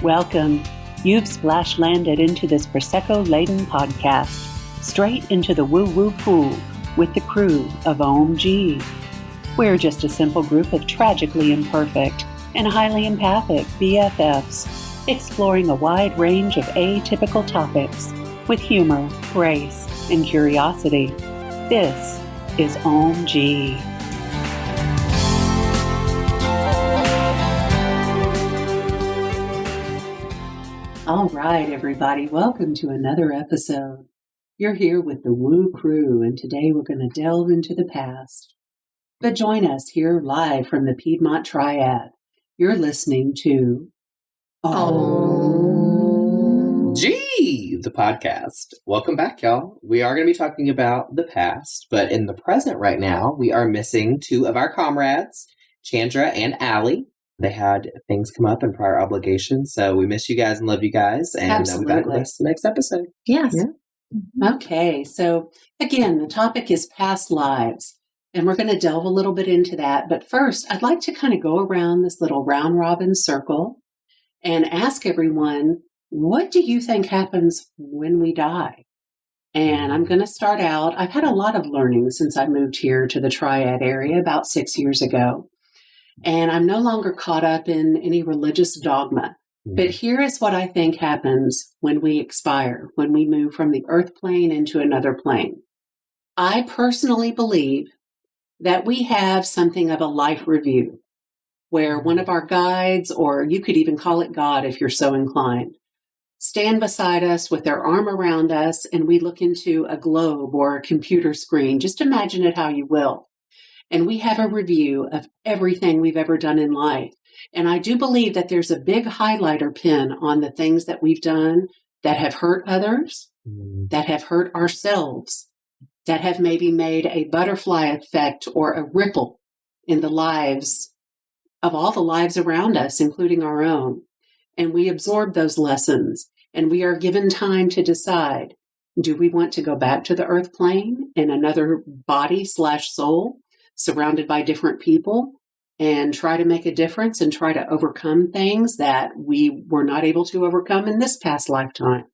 Welcome. You've splash landed into this Prosecco-laden podcast, straight into the woo-woo pool with the crew of Ohm-g. We're just a simple group of tragically imperfect and highly empathic BFFs, exploring a wide range of atypical topics with humor, grace, and curiosity. This is Ohm-g. All right, everybody, welcome to another episode. You're here with the Woo Crew, and today we're going to delve into the past. But join us here live from the Piedmont Triad. You're listening to Ohm-g, the podcast. Welcome back, y'all. We are going to be talking about the past, but in the present right now, we are missing two of our comrades, Chandra and Allie. They had things come up and prior obligations, so we miss you guys and love you guys, and we'll be back with us the next episode. Yes. Yeah. Okay, so again, the topic is past lives, and we're going to delve a little bit into that. But first, I'd like to kind of go around this little round robin circle and ask everyone, what do you think happens when we die? And I'm going to start out. I've had a lot of learning since I moved here to the Triad area about 6 years ago. And I'm no longer caught up in any religious dogma. But here is what I think happens when we expire, when we move from the earth plane into another plane. I personally believe that we have something of a life review, where one of our guides, or you could even call it God if you're so inclined, stand beside us with their arm around us, and we look into a globe or a computer screen. Just imagine it how you will. And we have a review of everything we've ever done in life. And I do believe that there's a big highlighter pen on the things that we've done that have hurt others, that have hurt ourselves, that have maybe made a butterfly effect or a ripple in the lives of all the lives around us, including our own. And we absorb those lessons, and we are given time to decide, do we want to go back to the earth plane in another body/soul? Surrounded by different people, and try to make a difference and try to overcome things that we were not able to overcome in this past lifetime.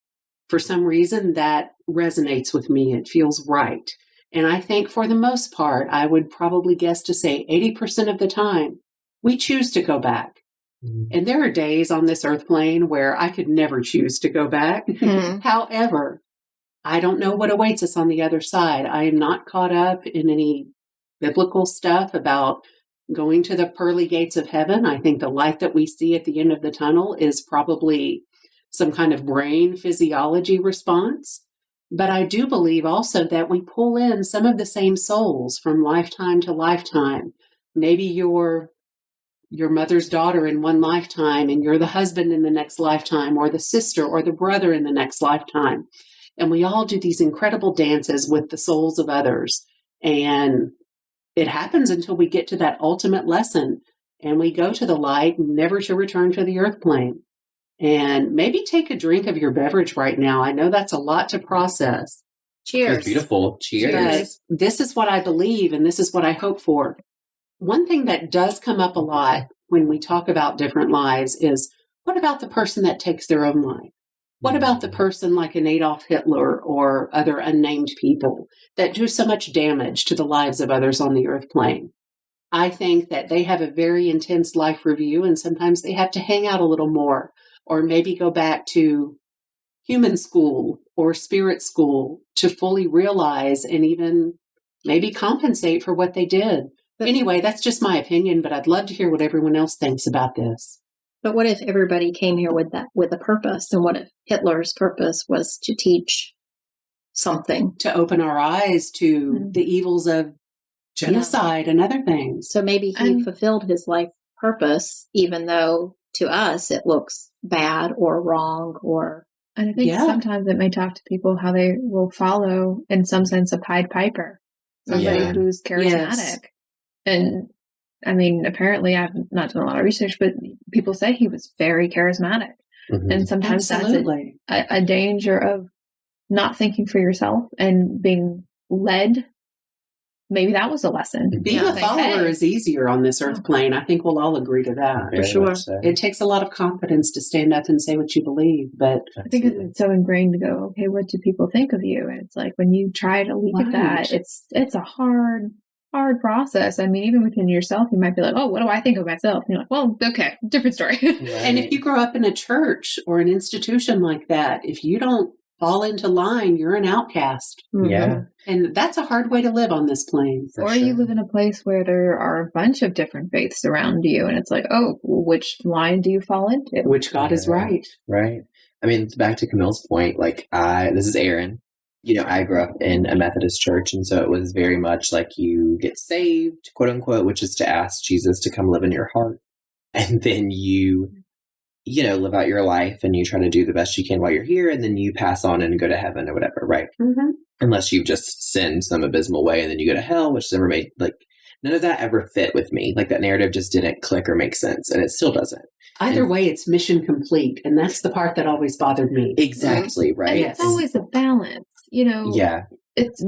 For some reason, that resonates with me. It feels right. And I think for the most part, I would probably guess to say 80% of the time, we choose to go back. And there are days on this earth plane where I could never choose to go back. However, I don't know what awaits us on the other side. I am not caught up in any biblical stuff about going to the pearly gates of heaven. I think the light that we see at the end of the tunnel is probably some kind of brain physiology response. But I do believe also that we pull in some of the same souls from lifetime to lifetime. Maybe you're your mother's daughter in one lifetime, and you're the husband in the next lifetime, or the sister or the brother in the next lifetime. And we all do these incredible dances with the souls of others. And it happens until we get to that ultimate lesson and we go to the light, never to return to the earth plane. And maybe take a drink of your beverage right now. I know that's a lot to process. Cheers. That's beautiful. Cheers. But this is what I believe, and this is what I hope for. One thing that does come up a lot when we talk about different lives is, what about the person that takes their own life? What about the person like an Adolf Hitler or other unnamed people that do so much damage to the lives of others on the earth plane? I think that they have a very intense life review, and sometimes they have to hang out a little more, or maybe go back to human school or spirit school to fully realize and even maybe compensate for what they did. Anyway, that's just my opinion, but I'd love to hear what everyone else thinks about this. But what if everybody came here with a purpose? And what if Hitler's purpose was to teach something? To open our eyes to the evils of genocide and other things. So maybe he fulfilled his life purpose, even though to us it looks bad or wrong or... And I think sometimes it may talk to people how they will follow, in some sense, a Pied Piper. Somebody who's charismatic. Yes. And I mean, apparently I've not done a lot of research, but people say he was very charismatic. And sometimes that's a danger of not thinking for yourself and being led maybe that was a lesson. Being a follower is easier on this earth plane. I think we'll all agree to that. For sure. So. It takes a lot of confidence to stand up and say what you believe, but I think it's so ingrained to go, okay, what do people think of you? And it's like when you try to leave at that, it's a hard process. I mean, even within yourself, you might be like, oh, what do I think of myself? And you're like, well, okay, different story. Right. And if you grow up in a church or an institution like that, if you don't fall into line, you're an outcast. Yeah. And that's a hard way to live on this plane. Or you live in a place where there are a bunch of different faiths around you, and it's like, oh, which line do you fall into? Which God is right. Right. I mean, back to Camille's point, like this is Aaron. You know, I grew up in a Methodist church, and so it was very much like you get saved, quote unquote, which is to ask Jesus to come live in your heart. And then you live out your life and you try to do the best you can while you're here, and then you pass on and go to heaven or whatever, right? Mm-hmm. Unless you've just sinned some abysmal way and then you go to hell, which never made, like, none of that ever fit with me. Like, that narrative just didn't click or make sense, and it still doesn't. Either way, it's mission complete, and that's the part that always bothered me. Exactly, right. And it's always a balance, Yeah.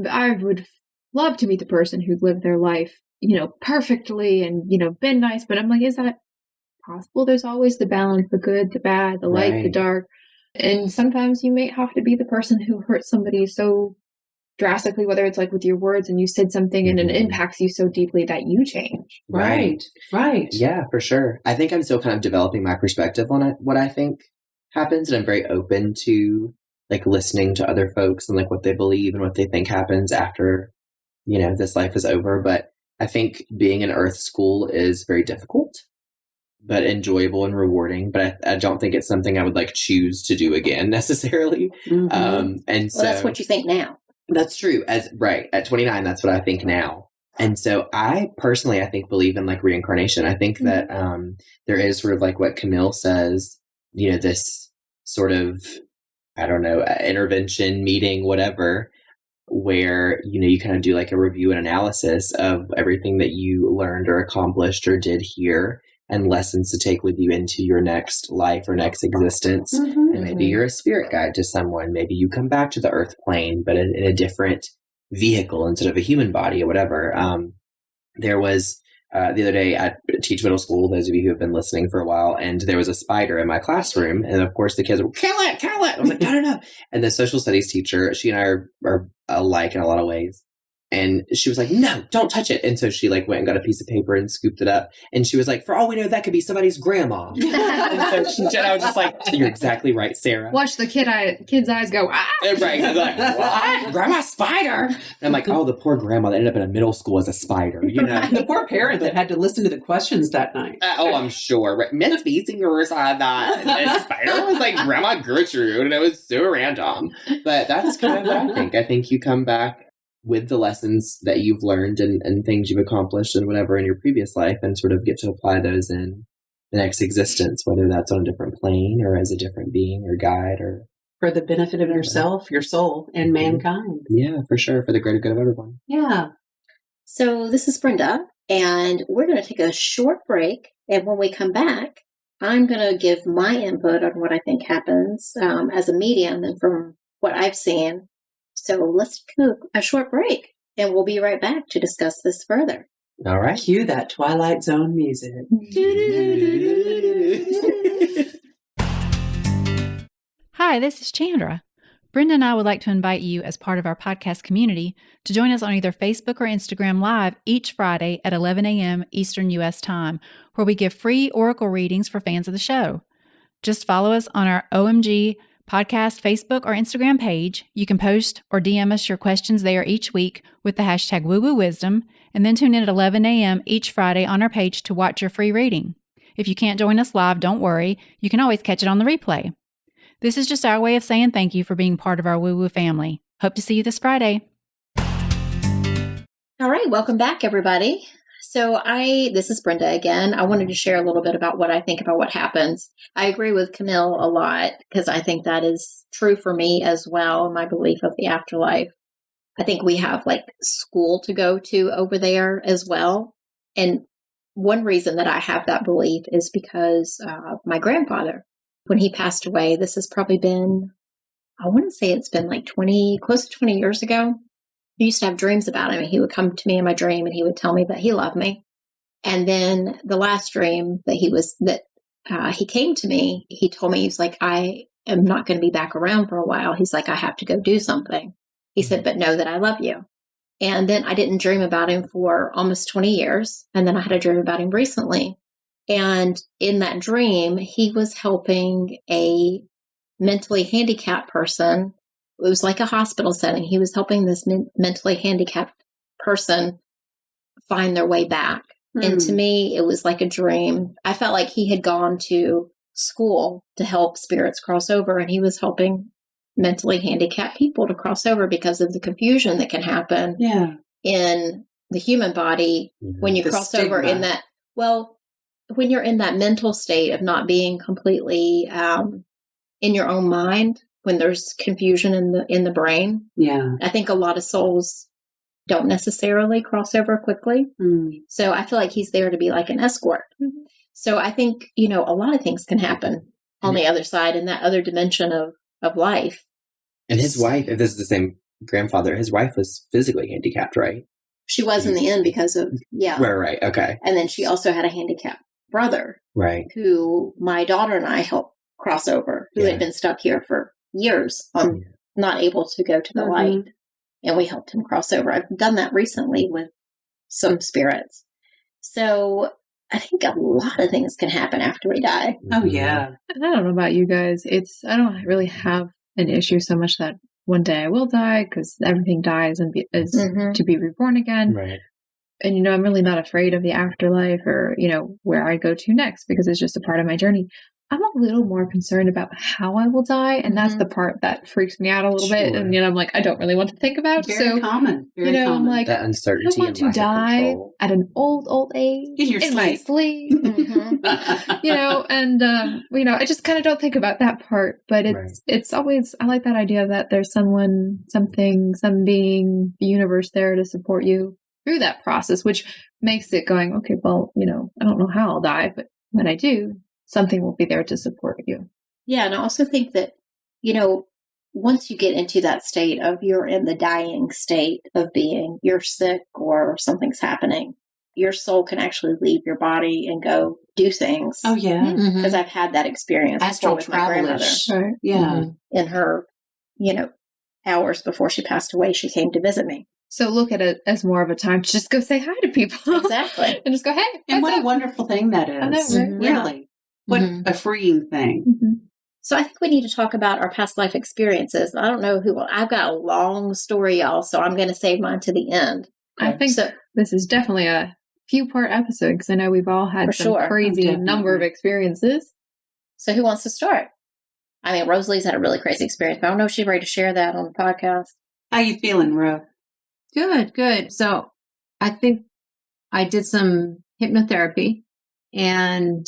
I would love to meet the person who'd lived their life, perfectly and, been nice, but I'm like, is that possible? There's always the balance, the good, the bad, the light, the dark. And sometimes you may have to be the person who hurt somebody so drastically, whether it's like with your words and you said something and it impacts you so deeply that you change. Right. Yeah, for sure. I think I'm still kind of developing my perspective on it, what I think happens. And I'm very open to like listening to other folks and like what they believe and what they think happens after, this life is over. But I think being in Earth school is very difficult, but enjoyable and rewarding. But I don't think it's something I would like choose to do again necessarily. Mm-hmm. And so that's what you think now. That's true. At 29, that's what I think now. And so I personally, I think, believe in like reincarnation. I think that there is sort of like what Camille says, this sort of, I don't know, intervention meeting, whatever, where, you kind of do like a review and analysis of everything that you learned or accomplished or did here, and lessons to take with you into your next life or next existence. And maybe you're a spirit guide to someone. Maybe you come back to the earth plane, but in a different vehicle instead of a human body or whatever. There was the other day, I teach middle school, those of you who have been listening for a while, and there was a spider in my classroom. And of course the kids were, kill it. I was like, no. And the social studies teacher, she and I are alike in a lot of ways. And she was like, no, don't touch it. And so she like went and got a piece of paper and scooped it up. And she was like, for all we know, that could be somebody's grandma. And so I was just like, you're exactly right, Sarah. Watch the kid's eyes go, ah! Right. Like, what? Grandma spider? And I'm like, oh, the poor grandma that ended up in a middle school as a spider, And the poor parent that had to listen to the questions that night. I'm sure. Right. Miss Feasingers had that. The spider was like Grandma Gertrude, and it was so random. But that's kind of what I think. I think you come back with the lessons that you've learned and things you've accomplished and whatever in your previous life, and sort of get to apply those in the next existence, whether that's on a different plane or as a different being or guide or for the benefit of yourself, your soul, and mankind. Yeah, for sure. For the greater good of everyone. Yeah. So this is Brenda, and we're going to take a short break. And when we come back, I'm going to give my input on what I think happens as a medium and from what I've seen. So let's take a short break, and we'll be right back to discuss this further. All right. Cue that Twilight Zone music. Hi, this is Chandra. Brenda and I would like to invite you as part of our podcast community to join us on either Facebook or Instagram Live each Friday at 11 a.m. Eastern U.S. time, where we give free oracle readings for fans of the show. Just follow us on our Ohm-g podcast Facebook or Instagram page. You can post or DM us your questions there each week with the hashtag woo-woo-wisdom, and then tune in at 11 a.m. each Friday on our page to watch your free reading. If you can't join us live, don't worry. You can always catch it on the replay. This is just our way of saying thank you for being part of our woo-woo family. Hope to see you this Friday. All right, welcome back, everybody. So this is Brenda again. I wanted to share a little bit about what I think about what happens. I agree with Camille a lot because I think that is true for me as well, my belief of the afterlife. I think we have like school to go to over there as well. And one reason that I have that belief is because my grandfather, when he passed away, this has probably been, I want to say it's been like close to 20 years ago. used to have dreams about him, and he would come to me in my dream and he would tell me that he loved me. And then the last dream that he came to me, he told me, he was like, I am not going to be back around for a while. He's like, I have to go do something. He said, but know that I love you. And then I didn't dream about him for almost 20 years. And then I had a dream about him recently. And in that dream, he was helping a mentally handicapped person. It was like a hospital setting. He was helping this mentally handicapped person find their way back. And to me, it was like a dream. I felt like he had gone to school to help spirits cross over, and he was helping mentally handicapped people to cross over because of the confusion that can happen in the human body when you cross over in that. Well, when you're in that mental state of not being completely in your own mind, when there's confusion in the brain. Yeah. I think a lot of souls don't necessarily cross over quickly. So I feel like he's there to be like an escort. So I think, a lot of things can happen on the other side in that other dimension of life. And his wife, if this is the same grandfather, his wife was physically handicapped, right? She was in the end because of, Right. Okay. And then she also had a handicapped brother. Right. Who my daughter and I helped cross over, who had been stuck here for years, not able to go to the light. And we helped him cross over. I've done that recently with some spirits. So I think a lot of things can happen after we die. Oh, yeah. I don't know about you guys. I don't really have an issue so much that one day I will die because everything dies and is to be reborn again. Right. And, I'm really not afraid of the afterlife or, where I go to next because it's just a part of my journey. I'm a little more concerned about how I will die. And that's the part that freaks me out a little bit. And, I'm like, I don't really want to think about. Very common. Very common. I'm like, that uncertainty. I want to die at an old age. In my sleep. And, I just kind of don't think about that part. But it's always, I like that idea that there's someone, something, some being, the universe there to support you through that process, which makes it going, okay, well, I don't know how I'll die, but when I do, something will be there to support you. Yeah. And I also think that, once you get into that state of you're in the dying state of being, you're sick or something's happening, your soul can actually leave your body and go do things. Oh, yeah. Because I've had that experience Astral with my grandmother. Right. Yeah. In her, hours before she passed away, she came to visit me. So look at it as more of a time to just go say hi to people. Exactly. And just go, hey. And what a wonderful thing that is. I know, right? Really. What a freeing thing. So I think we need to talk about our past life experiences. I don't know I've got a long story, y'all, so I'm going to save mine to the end. I think this is definitely a few-part episode because I know we've all had some crazy number of experiences. So who wants to start? I mean, Rosalie's had a really crazy experience, but I don't know if she's ready to share that on the podcast. How you feeling, Ro? Good. So I think I did some hypnotherapy, and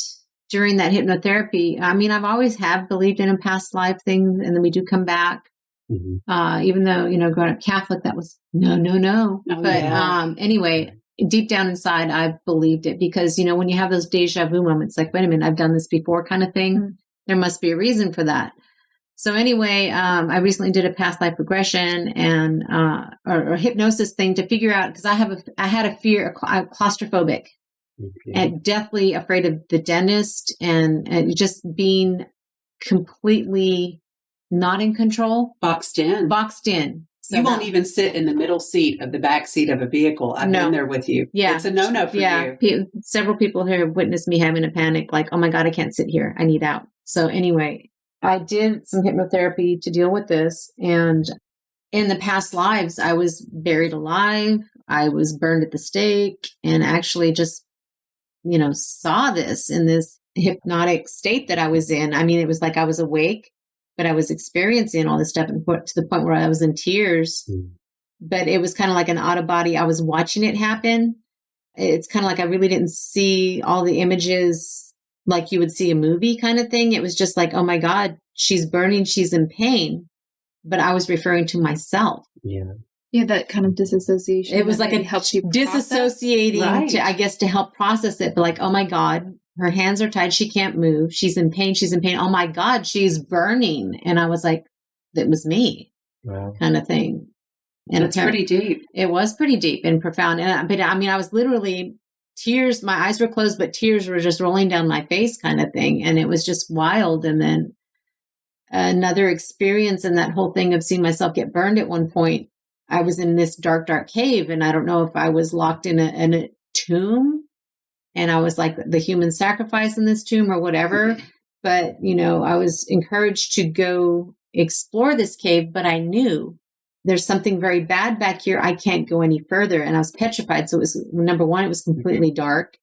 during that hypnotherapy, I mean, I've always believed in a past life thing, and then we do come back. Even though, growing up Catholic, that was no. Oh, but anyway, deep down inside, I believed it because, when you have those deja vu moments, like, wait a minute, I've done this before kind of thing, there must be a reason for that. So anyway, I recently did a past life regression and or hypnosis thing to figure out, because I had a fear, I'm claustrophobic. And deathly afraid of the dentist and just being completely not in control. Boxed in. So you won't even sit in the middle seat of the back seat of a vehicle. I've been there with you. Yeah. It's a no-no for you. Several people here have witnessed me having a panic, like, oh my God, I can't sit here. I need out. So anyway, I did some hypnotherapy to deal with this. And in the past lives, I was buried alive. I was burned at the stake and actually just saw this in this hypnotic state that I was in. I mean, it was like I was awake, but I was experiencing all this stuff to the point where I was in tears. But it was kind of like an out of body. I was watching it happen. It's kind of like I really didn't see all the images like you would see a movie kind of thing. It was just like, oh my God, she's burning, she's in pain. But I was referring to myself. Yeah, that kind of disassociation. It was like it helps you disassociating to help process it. But like, oh my God, her hands are tied. She can't move. She's in pain. Oh my God, she's burning. And I was like, that was me kind of thing. And it's pretty deep. It was pretty deep and profound. But I mean, I was literally tears, my eyes were closed, but tears were just rolling down my face kind of thing. And it was just wild. And then another experience in that whole thing of seeing myself get burned at one point. I was in this dark, dark cave, and I don't know if I was locked in a tomb, and I was like the human sacrifice in this tomb or whatever. But, you know, I was encouraged to go explore this cave, but I knew there's something very bad back here. I can't go any further. And I was petrified. So it was, number one, it was completely dark,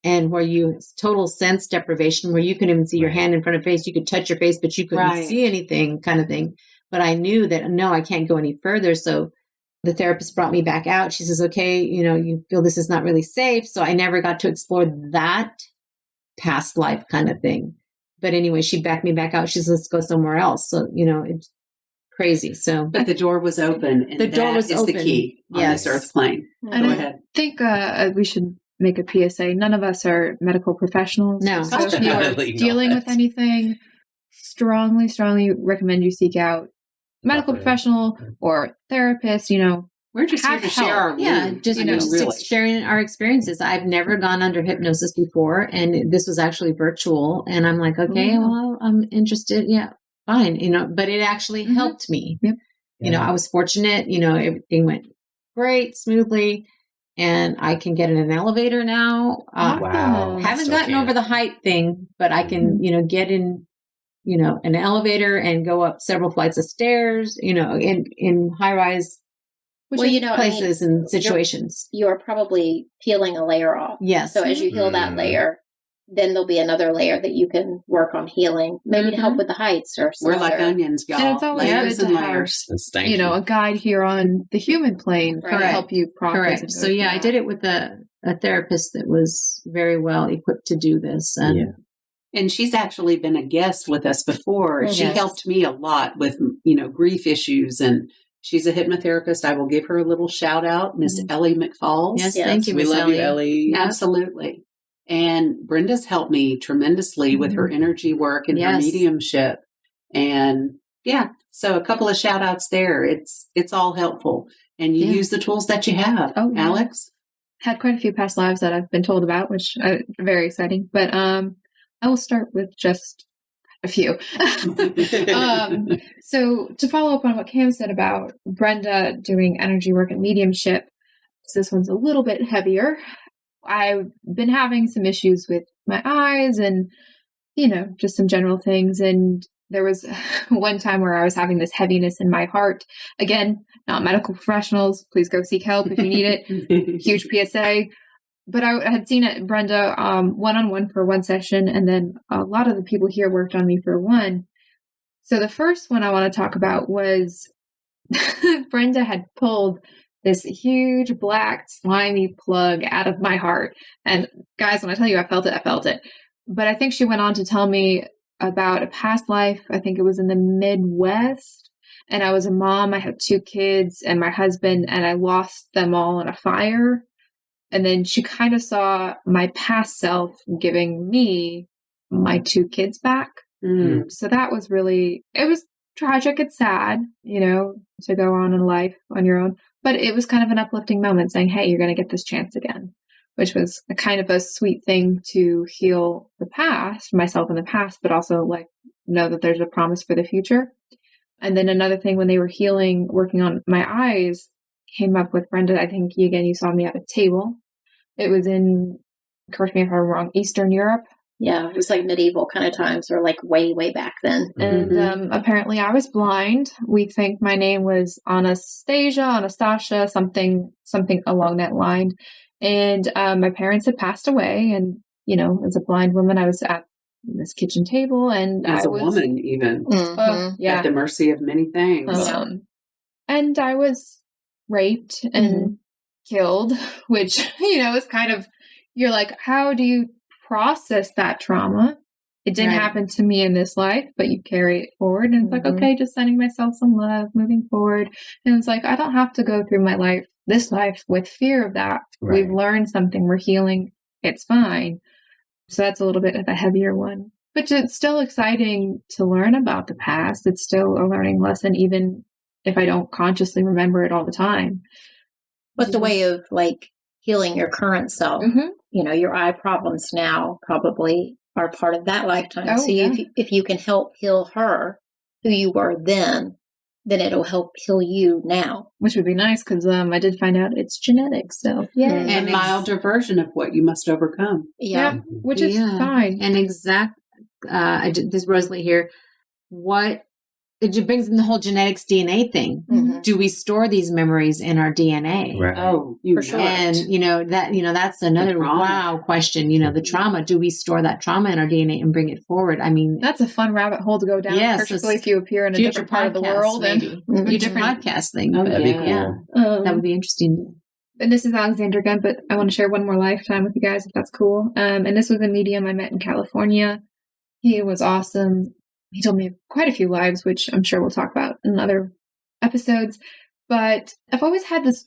and where you total sense deprivation, where you couldn't even see your hand in front of face. You could touch your face, but you couldn't see anything, kind of thing. But I knew that, no, I can't go any further. So the therapist brought me back out. She says, okay, you know, you feel this is not really safe. So I never got to explore that past life kind of thing. But anyway, she backed me back out. She says, let's go somewhere else. So, you know, it's crazy. So, but the door was open, and the door was open. The key on this earth plane. And go ahead. I think we should make a PSA. None of us are medical professionals. No. So if you are dealing with anything, strongly recommend you seek out medical professional or therapist. You know, we're just here to share our just sharing our experiences. I've never gone under hypnosis before, and this was actually virtual. And I'm like, okay, well, I'm interested. Yeah, fine. You know, but it actually helped me. Yep. You know, I was fortunate. You know, everything went great, smoothly, and I can get in an elevator now. Wow! Haven't gotten over the height thing, but I can, you know, get in, you know, an elevator and go up several flights of stairs, you know, in high rise places and situations. You're probably peeling a layer off. Yes. So as you heal that layer, then there'll be another layer that you can work on healing, maybe to help with the heights or something. We're like onions, y'all. And it's always layers good and to layers. have, you know, a guide here on the human plane to help you process. Correct. So I did it with a therapist that was very well equipped to do this. And she's actually been a guest with us before. She helped me a lot with, you know, grief issues, and she's a hypnotherapist. I will give her a little shout out, Miss Ellie McFalls. Yes, thank you, We love you, Ellie. Absolutely. And Brenda's helped me tremendously with her energy work and her mediumship. And so a couple of shout outs there. It's all helpful. And you use the tools that you have. Oh, Alex? Had quite a few past lives that I've been told about, which are very exciting. But I will start with just a few. So to follow up on what Cam said about Brenda doing energy work and mediumship, this one's a little bit heavier. I've been having some issues with my eyes and, you know, just some general things. And there was one time where I was having this heaviness in my heart. Again, not medical professionals. Please go seek help if you need it. Huge PSA. But I had seen it, Brenda, one-on-one for one session, and then a lot of the people here worked on me for one. So the first one I want to talk about was Brenda had pulled this huge black slimy plug out of my heart. And guys, when I tell you I felt it. But I think she went on to tell me about a past life. I think it was in the Midwest. And I was a mom. I had 2 kids and my husband, and I lost them all in a fire. And then she kind of saw my past self giving me my 2 kids back. So that was it was tragic. It's sad, you know, to go on in life on your own. But it was kind of an uplifting moment saying, hey, you're going to get this chance again, which was a kind of a sweet thing to heal the past, myself in the past, but also like know that there's a promise for the future. And then another thing, when they were healing, working on my eyes, came up with Brenda. I think you saw me at a table. It was in, correct me if I'm wrong, Eastern Europe. Yeah, it was like medieval kind of times, or like way, way back then. And apparently I was blind. We think my name was Anastasia, something along that line. And my parents had passed away. And, you know, as a blind woman, I was at this kitchen table. And as a woman, even. At the mercy of many things. And I was raped and killed, which, you know, is kind of, you're like, how do you process that trauma? It didn't happen to me in this life, but you carry it forward. And it's like, okay, just sending myself some love, moving forward. And it's like, I don't have to go through this life with fear of that. We've learned something. We're healing. It's fine. So that's a little bit of a heavier one, but it's still exciting to learn about the past. It's still a learning lesson, even if I don't consciously remember it all the time. But the way of like healing your current self, your eye problems now probably are part of that lifetime. Oh, so if you can help heal her, who you were then it'll help heal you now. Which would be nice because I did find out it's genetic. So yeah, and a milder version of what you must overcome. Yeah, which is fine. And this Rosalie here. What it brings in the whole genetics DNA thing. Do we store these memories in our DNA? Right. Oh, for sure. And that's another wow question. The trauma. Do we store that trauma in our DNA and bring it forward? I mean, that's a fun rabbit hole to go down. Yes, particularly if you appear in a different part of the world maybe. Future podcast thing. Oh, that'd be cool. Yeah, that would be interesting. And this is Alexander again, but I want to share one more lifetime with you guys if that's cool. And this was a medium I met in California. He was awesome. He told me quite a few lives, which I'm sure we'll talk about in other episodes. But I've always had this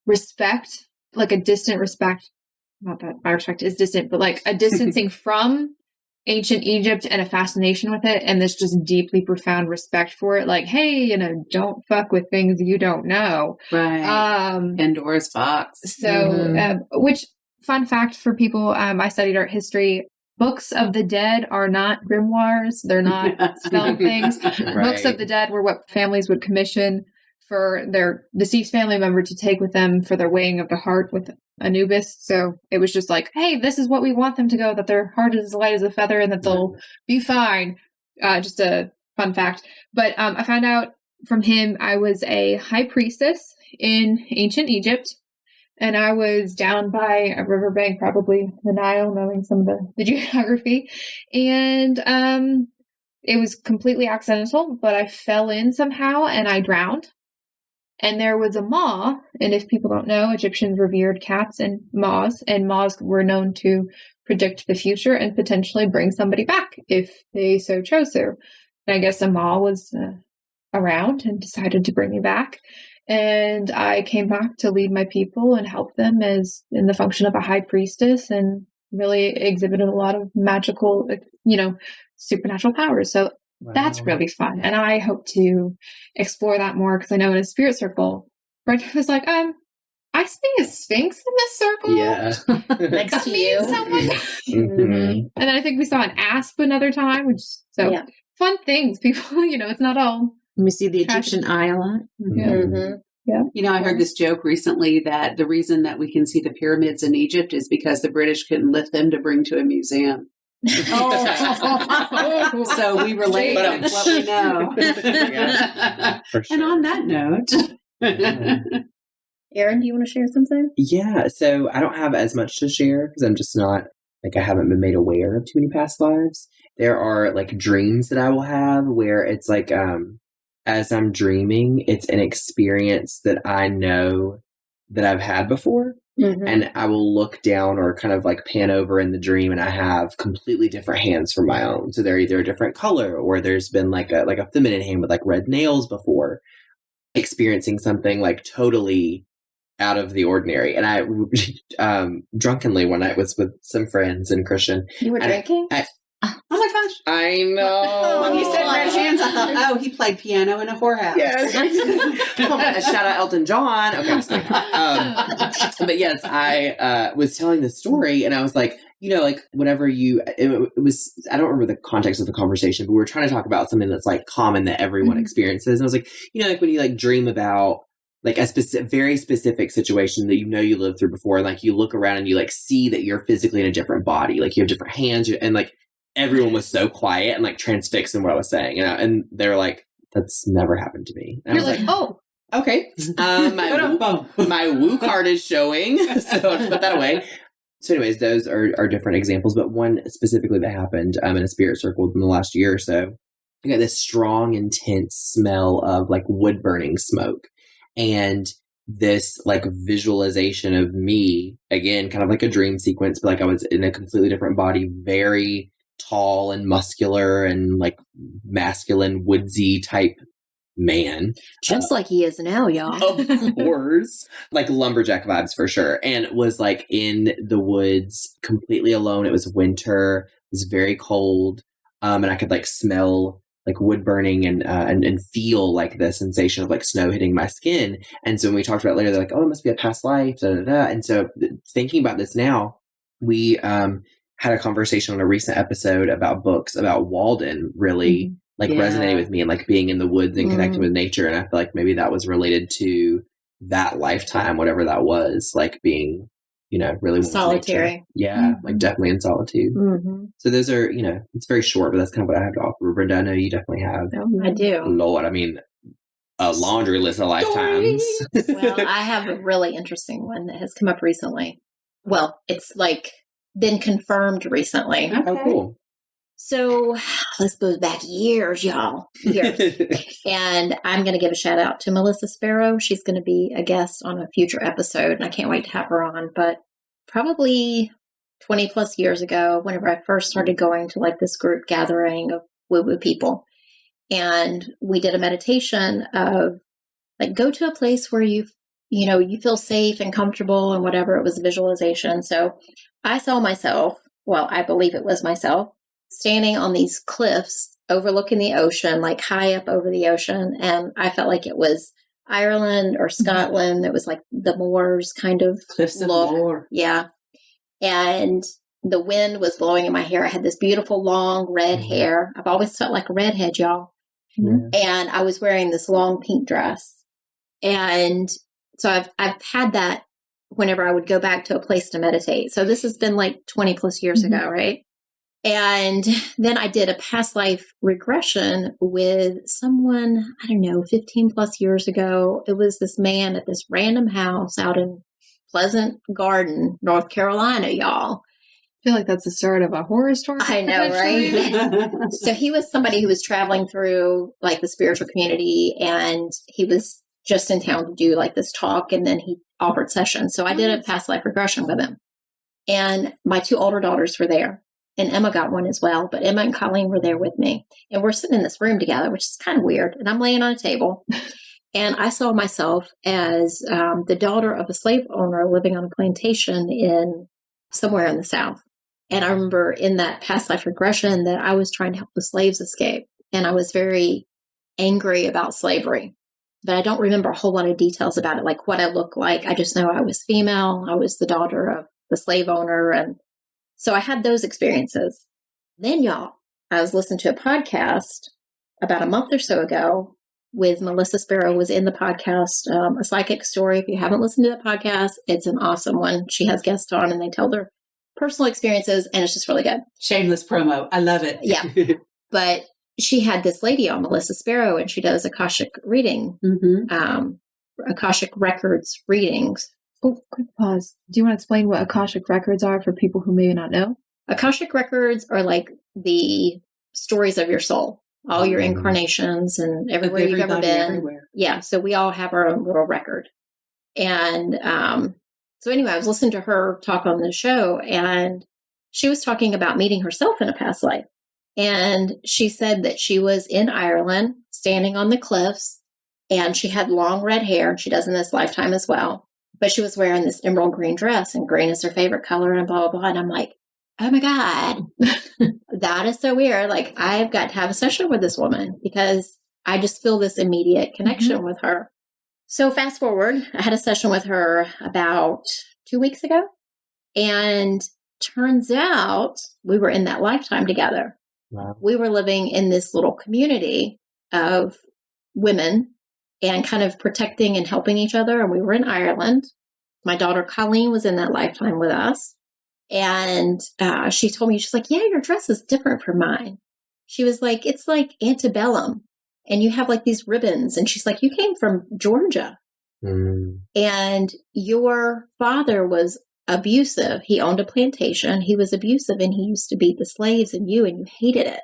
respect, like a distant respect. Not that my respect is distant, but like a distancing from ancient Egypt and a fascination with it. And this just deeply profound respect for it. Like, hey, don't fuck with things you don't know. Right. Pandora's box. So, which fun fact for people, I studied art history. Books of the dead are not grimoires. They're not spelling things. Right. Books of the dead were what families would commission for their deceased family member to take with them for their weighing of the heart with Anubis. So it was just like, hey, this is what we want them to go, that their heart is as light as a feather and that they'll be fine. Just a fun fact. But I found out from him I was a high priestess in ancient Egypt. And I was down by a riverbank, probably the Nile, knowing some of the geography. And it was completely accidental, but I fell in somehow and I drowned. And there was a maw. And if people don't know, Egyptians revered cats and maws were known to predict the future and potentially bring somebody back if they so chose to. And I guess a maw was around and decided to bring me back. And I came back to lead my people and help them as in the function of a high priestess and really exhibited a lot of magical, supernatural powers. So that's really fun. And I hope to explore that more because I know in a spirit circle, Brent was like, I see a sphinx in this circle. Yeah. Next to you. And then I think we saw an asp another time, fun things. People, it's not all. Let me see the Egyptian eye a lot. Yeah. I heard this joke recently that the reason that we can see the pyramids in Egypt is because the British couldn't lift them to bring to a museum. So we relate with what we know. For sure. And on that note, Aaron, do you want to share something? Yeah, so I don't have as much to share because I'm just not, I haven't been made aware of too many past lives. There are dreams that I will have where it's as I'm dreaming, it's an experience that I know that I've had before. And I will look down or kind of pan over in the dream and I have completely different hands from my own. So they're either a different color or there's been a feminine hand with red nails before, experiencing something totally out of the ordinary. And I drunkenly one night was with some friends and Christian. You were drinking? Oh my gosh. I know. When you said red hands, I thought, he played piano in a whorehouse. Yes. Shout out Elton John. Okay, I'm just kidding. But yes, I was telling the story and I was whatever it was, I don't remember the context of the conversation, but we were trying to talk about something that's common that everyone experiences. And I was when you dream about a very specific situation that you lived through before, and you look around and you see that you're physically in a different body, you have different hands and everyone was so quiet and transfixed in what I was saying, and they were that's never happened to me. And You're I was oh, okay. My woo card is showing, so I'll just put that away. So anyways, those are different examples, but one specifically that happened in a spirit circle in the last year or so, I got this strong, intense smell of wood burning smoke. And this visualization of me, again, kind of a dream sequence, but I was in a completely different body, very tall and muscular and masculine, woodsy type man. Just like he is now, y'all. Of course. Lumberjack vibes for sure. And was in the woods completely alone. It was winter. It was very cold. And I could smell like wood burning and feel like the sensation of like snow hitting my skin. And so when we talked about it later, they're like, oh, it must be a past life. Da, da, da. And so thinking about this now, we had a conversation on a recent episode about books about Walden really like resonated with me, and like being in the woods and connecting with nature. And I feel like maybe that was related to that lifetime, whatever that was, like being, you know, really solitary. Yeah, like definitely in solitude. So those are, you know, it's very short, but that's kind of what I have to offer. Brenda, I know you definitely have. I do. Lord, I mean, a laundry list of lifetimes. Well, I have a really interesting one that has come up recently. Well, it's like been confirmed recently. Okay. Oh, cool. So this goes back years, y'all. Years. And I'm going to give a shout out to Melissa Sparrow. She's going to be a guest on a future episode, and I can't wait to have her on. But probably 20 plus years ago, whenever I first started going to like this group gathering of woo-woo people, and we did a meditation of like, go to a place where you feel safe and comfortable and whatever. It was a visualization. So I saw myself, well, I believe it was myself, standing on these cliffs overlooking the ocean, like high up over the ocean. And I felt like it was Ireland or Scotland. It was like the moors kind of Cliffs of look. Moher. Yeah. And the wind was blowing in my hair. I had this beautiful long red hair. I've always felt like a redhead, y'all. And I was wearing this long pink dress. And so I've had that whenever I would go back to a place to meditate. So this has been like 20 plus years ago, right? And then I did a past life regression with someone, I don't know, 15 plus years ago. It was this man at this random house out in Pleasant Garden, North Carolina, y'all. I feel like that's the start of a horror story. I know, right? So he was somebody who was traveling through like the spiritual community, and he was just in town to do like this talk, and then he offered sessions. So I did a past life regression with him. And my 2 older daughters were there, and Emma got one as well, but Emma and Colleen were there with me. And we're sitting in this room together, which is kind of weird. And I'm laying on a table, and I saw myself as the daughter of a slave owner living on a plantation in somewhere in the South. And I remember in that past life regression that I was trying to help the slaves escape. And I was very angry about slavery. But I don't remember a whole lot of details about it, like what I looked like. I just know I was female. I was the daughter of the slave owner. And so I had those experiences. Then, y'all, I was listening to a podcast about a month or so ago with Melissa Sparrow was in the podcast, A Psychic Story. If you haven't listened to that podcast, it's an awesome one. She has guests on and they tell their personal experiences, and it's just really good. Shameless promo. I love it. Yeah. But she had this lady on, Melissa Sparrow, and she does Akashic reading, Akashic records readings. Oh, quick pause. Do you want to explain what Akashic records are for people who may not know? Akashic records are like the stories of your soul, all your incarnations and everywhere you've ever been. Everywhere. Yeah. So we all have our own little record. And so anyway, I was listening to her talk on the show, and she was talking about meeting herself in a past life. And she said that she was in Ireland standing on the cliffs, and she had long red hair, and she does in this lifetime as well. But she was wearing this emerald green dress, and green is her favorite color, and blah, blah, blah. And I'm like, oh my God, that is so weird. Like, I've got to have a session with this woman because I just feel this immediate connection with her. So fast forward, I had a session with her about 2 weeks ago, and turns out we were in that lifetime together. Wow. We were living in this little community of women and kind of protecting and helping each other. And we were in Ireland. My daughter Colleen was in that lifetime with us. And she told me, she's like, yeah, your dress is different from mine. She was like, it's like antebellum. And you have like these ribbons. And she's like, you came from Georgia. And your father was abusive. He owned a plantation. He was abusive, and he used to beat the slaves and you hated it.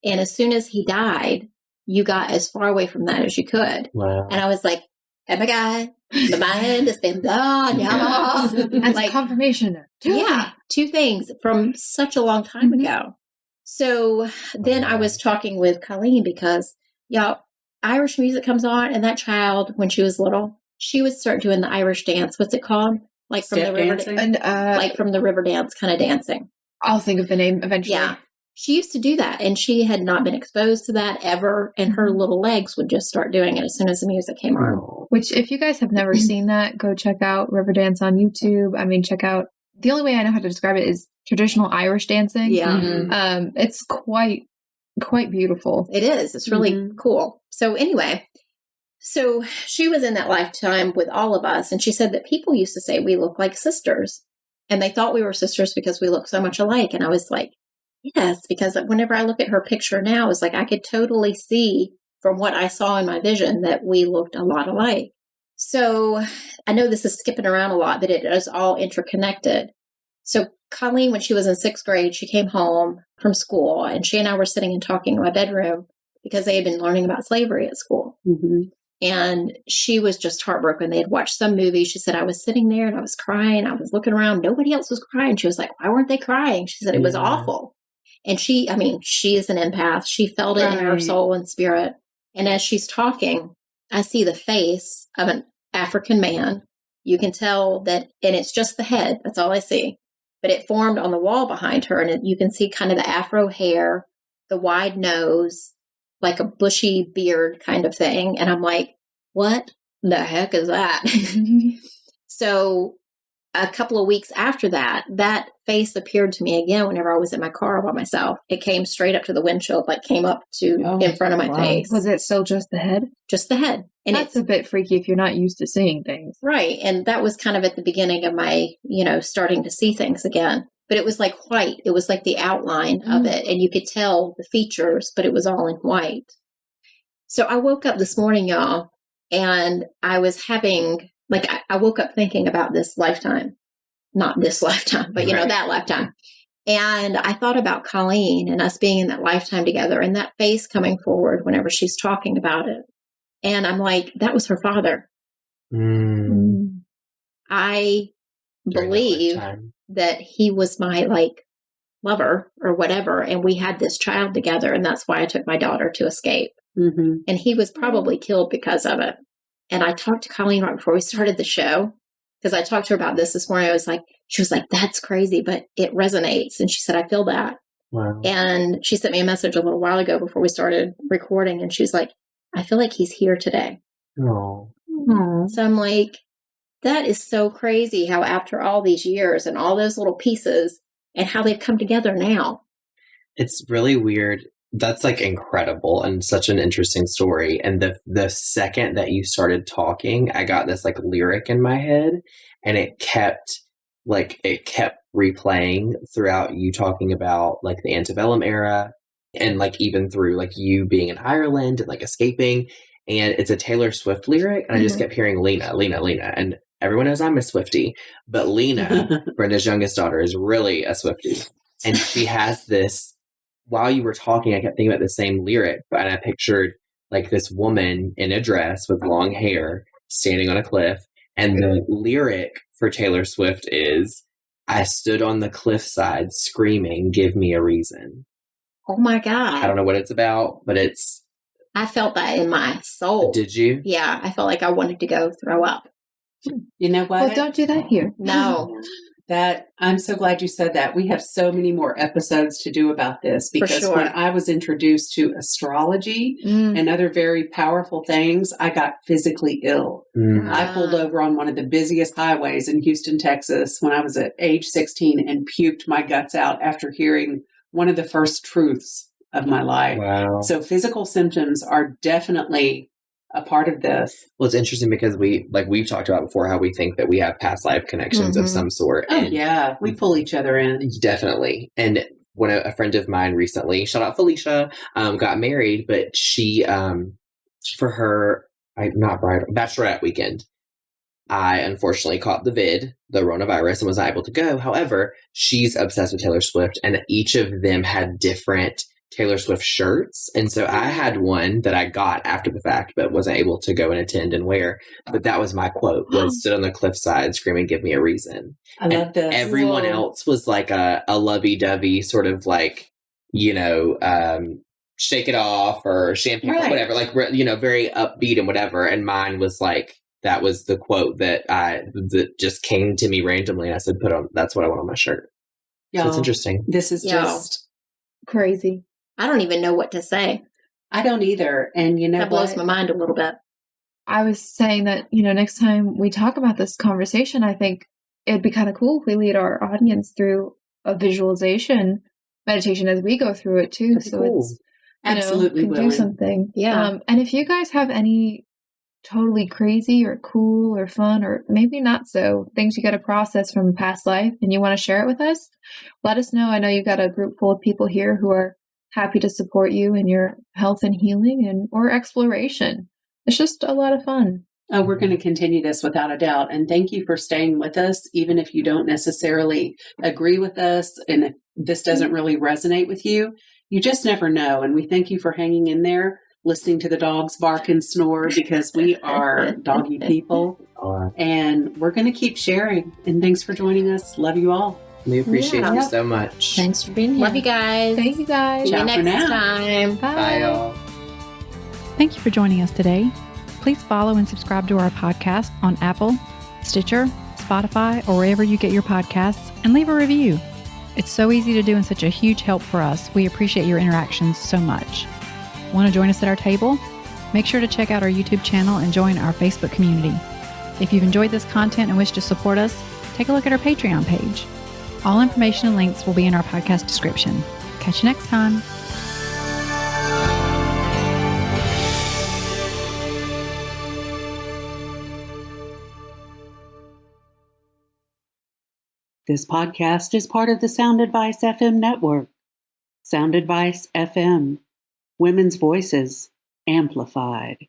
And as soon as he died, you got as far away from that as you could. Wow. And I was like, oh my God, the mind has been gone, y'all. That's like confirmation. Yeah, 2 things from such a long time ago. So then I was talking with Colleen because, y'all, Irish music comes on, and that child, when she was little, she would start doing the Irish dance. What's it called? Like from Step the river, dancing? like from the river dance kind of dancing. I'll think of the name eventually. Yeah. she used to do that, and she had not been exposed to that ever, and her little legs would just start doing it as soon as the music came on. Which, if you guys have never seen that, go check out Riverdance on YouTube. I mean, check out, the only way I know how to describe it is traditional Irish dancing. Yeah. It's quite beautiful. It is. It's really cool. So anyway, so she was in that lifetime with all of us, and she said that people used to say we look like sisters, and they thought we were sisters because we look so much alike. And I was like, yes, because whenever I look at her picture now, it's like I could totally see from what I saw in my vision that we looked a lot alike. So I know this is skipping around a lot, but it is all interconnected. So Colleen, when she was in 6th grade, she came home from school, and she and I were sitting and talking in my bedroom because they had been learning about slavery at school. And she was just heartbroken. They had watched some movie. She said, I was sitting there and I was crying. I was looking around. Nobody else was crying. She was like, why weren't they crying? She said, it was awful. And she is an empath. She felt it in her soul and spirit. And as she's talking, I see the face of an African man. You can tell that, and it's just the head. That's all I see. But it formed on the wall behind her, and you can see kind of the afro hair, the wide nose, like a bushy beard kind of thing. And I'm like, what the heck is that? So a couple of weeks after that, that face appeared to me again whenever I was in my car by myself. It came straight up to the windshield, like came up to in front of my face. Was it still just the head? Just the head. And that's a bit freaky if you're not used to seeing things. Right. And that was kind of at the beginning of my, starting to see things again. But it was like white. It was like the outline of it. And you could tell the features, but it was all in white. So I woke up this morning, y'all, and I was having, I woke up thinking about this lifetime. Not this lifetime, but, that lifetime. And I thought about Colleen and us being in that lifetime together, and that face coming forward whenever she's talking about it. And I'm like, that was her father. I believe that he was my lover or whatever. And we had this child together. And that's why I took my daughter to escape. And he was probably killed because of it. And I talked to Colleen right before we started the show, because I talked to her about this morning. She was like, that's crazy, but it resonates. And she said, I feel that. Wow. And she sent me a message a little while ago before we started recording. And she's like, I feel like he's here today. Oh. So I'm like, that is so crazy how after all these years and all those little pieces and how they've come together now. It's really weird. That's incredible and such an interesting story. And the second that you started talking, I got this lyric in my head, and it kept replaying throughout you talking about the antebellum era, and even through you being in Ireland and escaping. And it's a Taylor Swift lyric, and I just kept hearing Lena, Lena, Lena. And everyone knows I'm a Swiftie, but Lena, Brenda's youngest daughter, is really a Swiftie. And she has this, while you were talking, I kept thinking about the same lyric, and I pictured this woman in a dress with long hair standing on a cliff. And the lyric for Taylor Swift is, I stood on the cliffside screaming, give me a reason. Oh my God. I don't know what it's about, but I felt that in my soul. Did you? Yeah. I felt like I wanted to go throw up. You know what? Well, don't do that here. No. I'm so glad you said that. We have so many more episodes to do about this, because when I was introduced to astrology and other very powerful things, I got physically ill. I pulled over on one of the busiest highways in Houston, Texas, when I was at age 16 and puked my guts out after hearing one of the first truths of my life. Wow. So physical symptoms are definitely a part of this. Well, it's interesting because we've talked about before how we think that we have past life connections of some sort. Oh, yeah. We pull each other in. Definitely. And when a friend of mine recently, shout out Felicia, got married, but she, for her, bachelorette weekend, I unfortunately caught the coronavirus, and was not able to go. However, she's obsessed with Taylor Swift, and each of them had different Taylor Swift shirts. And so I had one that I got after the fact, but wasn't able to go and attend and wear. But that was my quote, was stood on the cliffside screaming, give me a reason. I love this. Everyone else was a lovey-dovey sort of shake it off or champagne or whatever, very upbeat and whatever. And mine was that was the quote that just came to me randomly. And I said, that's what I want on my shirt. So it's interesting. This is just Crazy. I don't even know what to say. I don't either. And you know, that blows my mind a little bit. I was saying that, next time we talk about this conversation, I think it'd be kind of cool if we lead our audience through a visualization meditation as we go through it too. That'd be cool. It's, absolutely can do something. Yeah. And if you guys have any totally crazy or cool or fun or maybe not so things you got to process from past life and you want to share it with us, let us know. I know you've got a group full of people here who are happy to support you in your health and healing or exploration. It's just a lot of fun. Oh, we're going to continue this without a doubt. And thank you for staying with us, even if you don't necessarily agree with us and if this doesn't really resonate with you. You just never know. And we thank you for hanging in there, listening to the dogs bark and snore, because we are doggy people. And we're going to keep sharing. And thanks for joining us. Love you all. We appreciate you so much. Thanks for being here. Love you guys. Thank you guys. See you Ciao for next now. time. Bye, y'all. Thank you for joining us today. Please follow and subscribe to our podcast on Apple, Stitcher, Spotify, or wherever you get your podcasts, and leave a review. It's so easy to do and such a huge help for us. We appreciate your interactions so much. Want to join us at our table? Make sure to check out our YouTube channel and join our Facebook community. If you've enjoyed this content and wish to support us, take a look at our Patreon page. All information and links will be in our podcast description. Catch you next time. This podcast is part of the Sound Advice FM network. Sound Advice FM. Women's voices amplified.